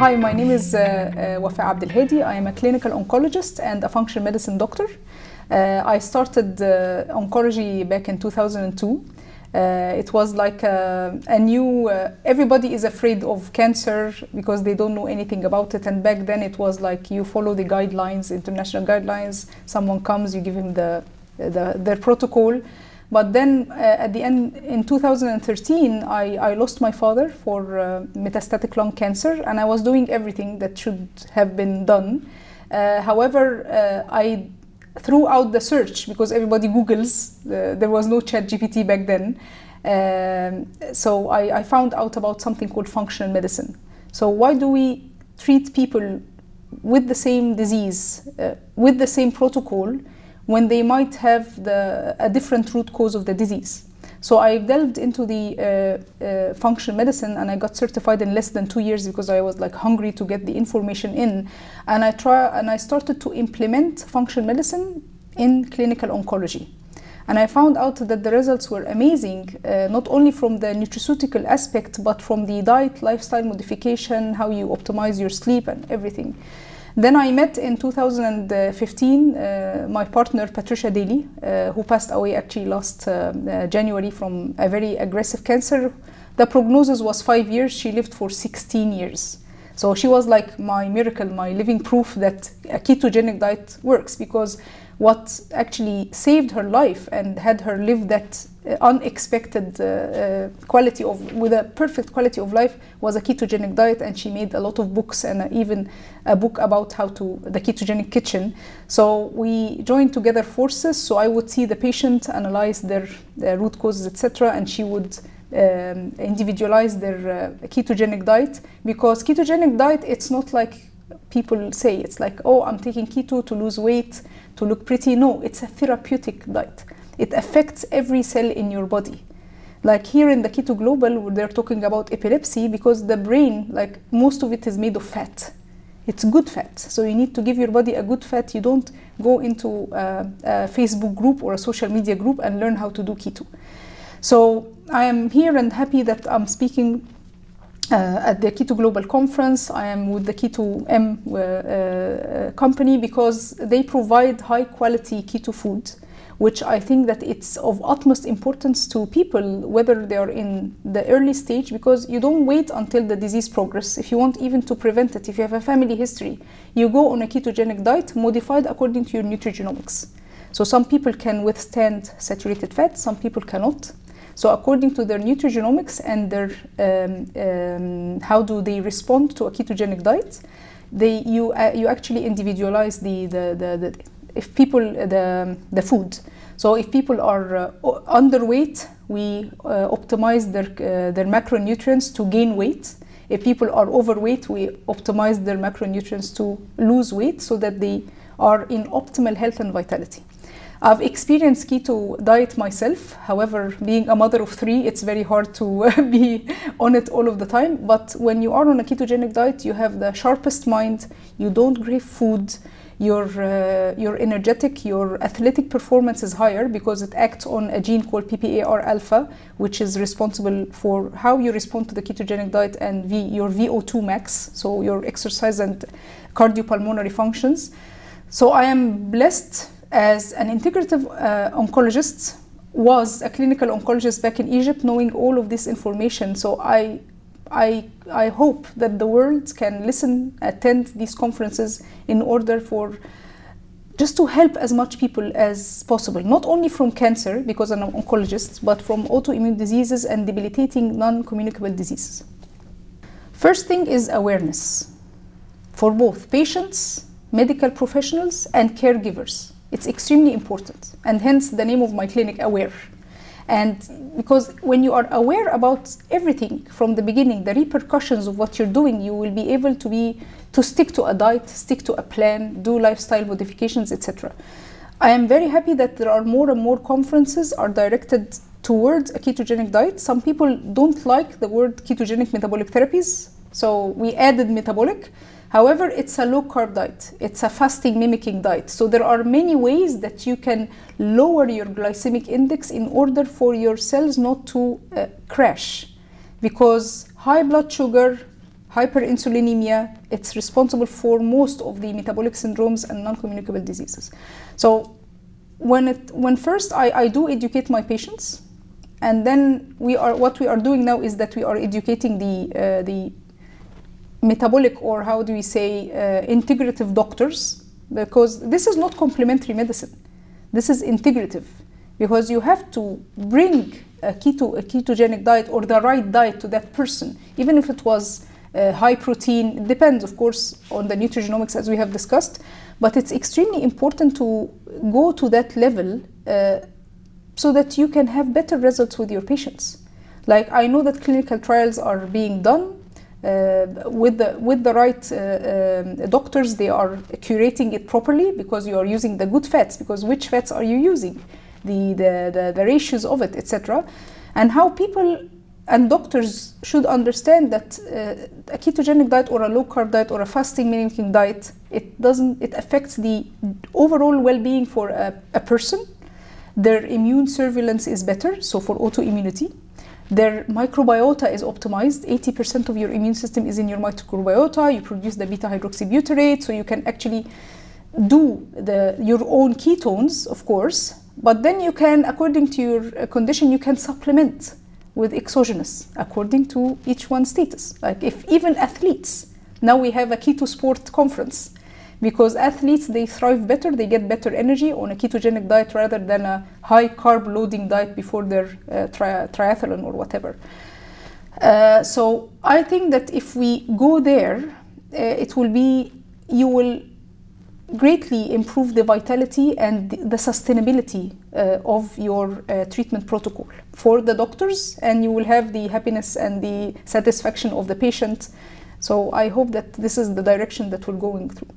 Hi, my name is Wafaa Abdel-Hadi. I am a clinical oncologist and a functional medicine doctor. I started oncology back in 2002. It was like a new, everybody is afraid of cancer because they don't know anything about it. And back then it was like you follow the guidelines, international guidelines. Someone comes, you give him their protocol. But then at the end, in 2013, I lost my father for metastatic lung cancer, and I was doing everything that should have been done. However, I threw out the search because everybody Googles. There was no ChatGPT back then. So I found out about something called functional medicine. So why do we treat people with the same disease, with the same protocol, when they might have a different root cause of the disease? So I delved into the functional medicine, and I got certified in less than 2 years because I was like hungry to get the information in. And I started to implement functional medicine in clinical oncology. And I found out that the results were amazing, not only from the nutraceutical aspect, but from the diet, lifestyle modification, how you optimize your sleep and everything. Then I met in 2015 my partner Patricia Daly, who passed away actually last January from a very aggressive cancer. The prognosis was 5 years. She lived for 16 years. So she was like my miracle, my living proof that a ketogenic diet works, because what actually saved her life and had her live that unexpected quality of, with a perfect quality of life, was a ketogenic diet. And she made a lot of books, and even a book about how to, the ketogenic kitchen. So we joined together forces. So I would see the patient, analyze their root causes, etc., and she would individualize their ketogenic diet. Because ketogenic diet, it's not like people say, it's like, oh, I'm taking keto to lose weight, to look pretty. No, it's a therapeutic diet. It affects every cell in your body. Like here in the Keto Global, they're talking about epilepsy because the brain, like most of it is made of fat. It's good fat. So you need to give your body a good fat. You don't go into a Facebook group or a social media group and learn how to do keto. So I am here and happy that I'm speaking at the Keto Global Conference. I am with the KetoM company because they provide high quality keto food, which I think that it's of utmost importance to people, whether they are in the early stage, because you don't wait until the disease progresses. If you want even to prevent it, if you have a family history, you go on a ketogenic diet modified according to your nutrigenomics. So some people can withstand saturated fat, some people cannot. So according to their nutrigenomics and their how do they respond to a ketogenic diet, you actually individualize the food. So if people are underweight, we optimize their macronutrients to gain weight. If people are overweight, we optimize their macronutrients to lose weight so that they are in optimal health and vitality. I've experienced keto diet myself. However, being a mother of 3, it's very hard to be on it all of the time. But when you are on a ketogenic diet, you have the sharpest mind. You don't crave food. You're energetic. Your athletic performance is higher because it acts on a gene called PPAR alpha, which is responsible for how you respond to the ketogenic diet and your VO2 max, so your exercise and cardiopulmonary functions. So I am blessed as an integrative oncologist, was a clinical oncologist back in Egypt, knowing all of this information. So I hope that the world can listen, attend these conferences in order for just to help as much people as possible, not only from cancer, because I'm an oncologist, but from autoimmune diseases and debilitating non-communicable diseases. First thing is awareness for both patients, medical professionals, and caregivers. It's extremely important, and hence the name of my clinic, Aware. And because when you are aware about everything from the beginning, the repercussions of what you're doing, you will be able to stick to a diet, stick to a plan, do lifestyle modifications, etc. I am very happy that there are more and more conferences are directed towards a ketogenic diet. Some people don't like the word ketogenic metabolic therapies, so we added metabolic. However, it's a low-carb diet. It's a fasting mimicking diet. So there are many ways that you can lower your glycemic index in order for your cells not to crash. Because high blood sugar, hyperinsulinemia. It's responsible for most of the metabolic syndromes and non-communicable diseases. So when first I do educate my patients, and then what we are doing now is that we are educating the metabolic, or how do we say, integrative doctors, because this is not complementary medicine. This is integrative, because you have to bring a ketogenic diet or the right diet to that person, even if it was high protein. It depends, of course, on the nutrigenomics, as we have discussed, but it's extremely important to go to that level so that you can have better results with your patients. Like, I know that clinical trials are being done with the right doctors. They are curating it properly, because you are using the good fats, because which fats are you using, the ratios of it, etc. And how people and doctors should understand that a ketogenic diet or a low carb diet or a fasting mimicking diet, it affects the overall well-being for a person. Their immune surveillance is better, so for autoimmunity. Their microbiota is optimized. 80% of your immune system is in your microbiota. You produce the beta-hydroxybutyrate, so you can actually do your own ketones, of course, but then you can, according to your condition, you can supplement with exogenous according to each one's status. Like, if even athletes, now we have a keto sport conference, because athletes, they thrive better, they get better energy on a ketogenic diet rather than a high carb loading diet before their triathlon or whatever. So I think that if we go there, you will greatly improve the vitality and the sustainability of your treatment protocol for the doctors, and you will have the happiness and the satisfaction of the patient. So I hope that this is the direction that we're going through.